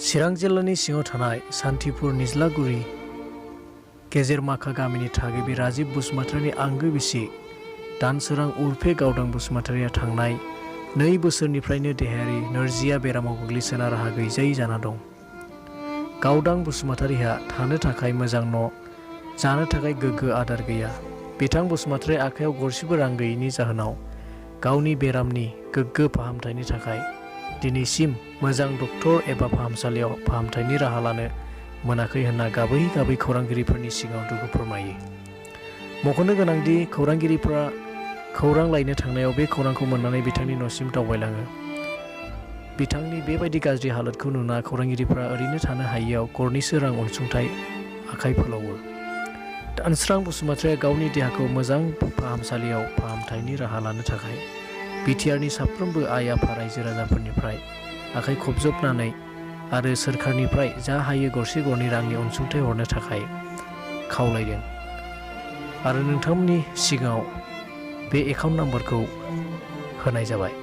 चिरां जिल्लानि सिङाव थानाय सान्तिपुर निज्लागुरि गेजेर माखा गामिनि थागिबि राजिब बसुमतारिनि आंगो बिसि दानसोरां उर्फे गावदां बसुमतारिया थांनाय 2 बोसोरनिफ्रायनो देहायारि नोरजिया बेरामाव गोग्लैसोना राहा गैजायै जाना दं। गावदां बसुमतारिहा थानो थाखाय मोजां न', जानो थाखाय गोग्गो आदार गैया। बिथां बसुमतारिया आखायाव गरसेबो रां गैयैनि जाहोनाव गावनि बेरामनि गोग्गो फाहामथायनि थाखाय दिनैसिम मोजां डक्टर एबा फाहामसालियाव फाहामथायनि राहा लानो मोनाखै होनना गाबै गाबै खौरांगिरिफोरनि सिगाङाव दुखु फोरमायो। मख'नो गोनांदि खौरांगिरिफोरा खौरां लायनो थांनायाव बे खौरांखौ मोननानै बिथांनि न'सिम दावबायलाङो। बिथांनि बेबायदि गाज्रि हालोदखौ नुना खौरांगिरिफोरा ओरैनो थानो हायैयाव गरनैसो रां अनसुंथाइ आखाइ फोलावो। दानसोरां बसुमतारिया गावनि देहाखौ मोजां फाहामसालियाव फाहामथायनि राहा लानो थाखाय बिटिआरनि साफ्रोमबो आइ आफा रायजो राजाफोरनिफ्राय आखाइ खबजबनानै आरो सोरखारनिफ्राय जा हायो गरसे गरनै रांनि अनसुंथाइ हरनो थाखाय खावलायदों आरो नोंथांमोननि सिगाङाव बे एकाउन्ट नाम्बारखौ होनाय जाबाय।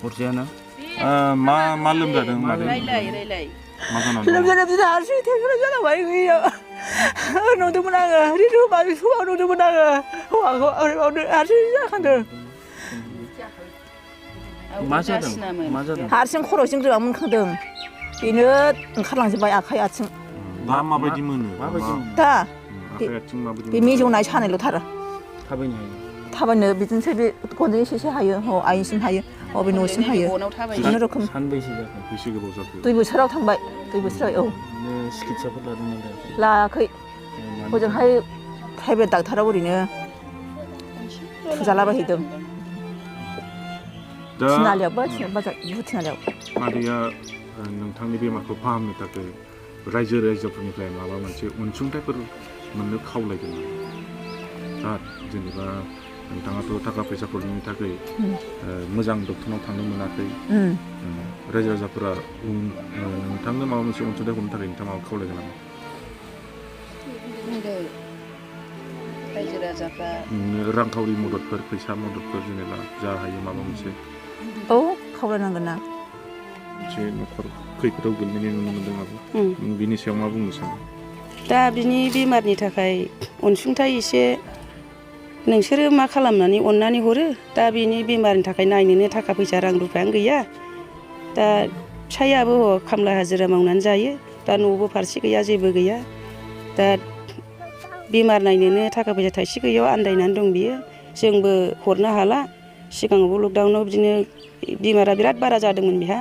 हरजायाना मा लोमजादों मादै? रायलाय मा जानानै दं? लोमजानाय बिदिनो हारसिं टेनसन जालांबाय गैया नुदोंमोन आङो रिदु माबि समाव नुदोंमोन आङो हौवाखौ हारसिं जाखांदों। मा जादों? हारसिं खर'जों रोगा मोनखांदों, बेनो ओंखारलांजोब्बाय आखाइ आथिं। दा माबायदि मोनो? दा आखाइ आथिं माबायदि? बे मिजौनाय सानायल'थार। थाबायनो हायो? थाबायनो बिदिनोसै, बे गनजों एसे हायो, आइसिम हायो, बे न'सिम हायो। बिदिनो रोखोम। सानबैसे जाखो? बेसे गोबाव जाखो? 2 बोसोराव थांबाय, 2 बोसोराव। सिकित्साफोर लादोंमोन दा? लायाखै। हजोंहाय प्राइभेट डाक्टाराव ओरैनो थुजालाबायहैदों। थिनालियावबो थिनालियाव। मादैया नोंथांनि बेमारखौ फाहामनो थाखाय रायजो राजाफोरनिफ्राय माबा मोनसे अनसुंथाइफोर मोननो खावलायदों दा जेनेबा नोंथाङाथ' थाखा फैसाफोरनि थाखाय मोजां डक्टरनाव थांनो मोनाखै, रायजो राजाफोरा नोंथांनो माबा मोनसे अनसुंथाइ हरनो थाखाय नोंथाङा माबा खावलायगोन नामा? रायजो राजाफ्रा रांखावरि मददफोर, फैसा मददफोर, जेनेबा जा हायो माबा मोनसे। औ, खावलायनांगोन ना। मोनसे न'खर खैफोदाव गोलैनाय नुनो मोनदों आब', बिनि सायाव मा बुंनो सानो? दा बिनि बेमारनि थाखाय अनसुंथाइ एसे नोंसोरो मा खालामनानै अननानै हरो। दा बिनि बेमारनि थाखाय नायनोनो थाखा फैसा रां रुफायानो गैया। दा फिसायाबो खामला हाजिरा मावनानै जायो, दा न'बो फारसे गैया, जेबो गैया। दा बेमार नायनोनो थाखा फैसा थाइसे गैयैयाव आन्दायनानै दं बियो। जोंबो हरनो हाला। सिगाङावबो लकडाउनाव बिदिनो बेमारा बिराद बारा जादोंमोन बेहा,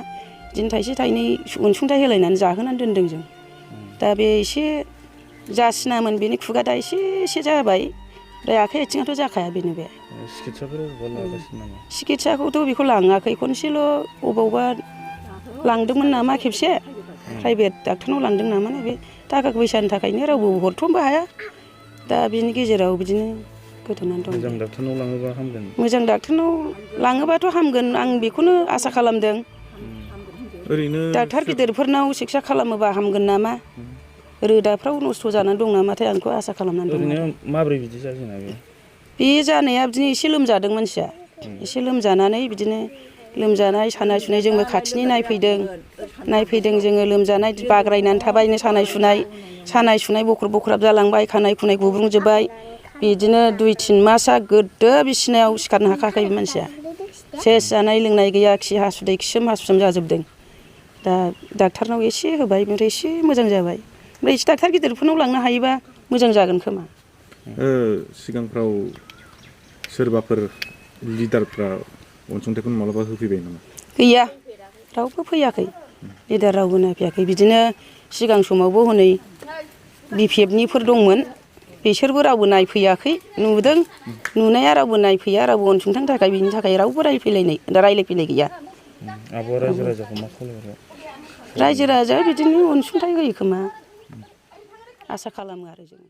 बिदिनो थाइसे थाइनै अनसुंथाइ होलायनानै जाहोनानै दोनदों जों। दा बे एसे जासिनामोन, बेनि खुगा दा एसे जाबाय, दा आखाइ आथिङाथ' जाखाया बेनो बे। सिकित्साखौथ' बेखौ लाङाखै, खनसेल' अबावबा लांदोंमोन नामा खेबसे, प्राइभेट डाक्टारनाव लांदों नामा, बे थाखा फैसानि थाखायनो रावबो हरथ'नोबो हाया। दा बिनि गेजेराव बिदिनो गोदोनानै दं। मोजां डाक्टारनाव लाङोबा हामगोन? मोजां डाक्टारनाव लाङोबाथ' हामगोन, आं बेखौनो आसा खालामदों। ओरैनो डाक्टार गिदिरफोरनाव सिकित्सा खालामोबा हामगोन नामा, रोदाफ्राव नस्थ' जानानै दं नामाथाय, आं बेखौ आसा खालामनानै दं। ओरैनो माब्रै बिदि जाजेना बे जानाया बिदिनो एसे लोमजादों मानसिया, एसे लोमजानानै बिदिनो लोमजानाय सानाय सुनाय, जोंबो खाथिनि नायफैदों जोङो। लोमजानाय बाग्रायनानै थाबायनो, सानाय सुनाय बख्रब बख्राब जालांबाय, खानाय खुनाय गुब्रुंजोब्बाय। बिदिनो 2-3 मासआ गोदो बिसिनायाव सिखारनो हाखायाखै बे मानसिया। सेस जानाय लोंनाय गैया, खि हासुदै खिसोम हासुसोम जाजोबदों। दा डाक्टारनाव एसे होबाय, ओमफ्राय एसे मोजां जाबाय। ओमफ्राय एसे डाक्टार गिदिरफोरनाव लांनो हायोबा मोजां जागोन खोमा। सिगांफ्राव सोरबाफोर लिडारफ्रा अनसुंथाइखौ माब्लाबा होफैबाय नामा? गैया, रावबो फैयाखै, लिडार रावबो नायफैयाखै। बिदिनो सिगां समावबो हनै BPFनिफोर दंमोन, बिसोरबो रावबो नायफैयाखै। नुदों, नुनाया रावबो नायफैया, रावबो अनसुंथाइनि थाखाय, बिनि थाखाय रावबो रायलायफैनाय गैया। आब'आ रायजो राजाखौ मा खावलायहरो? रायजो राजाया बिदिनो अनसुंथाइ होयो खोमा, आसा खालामो आरो जों।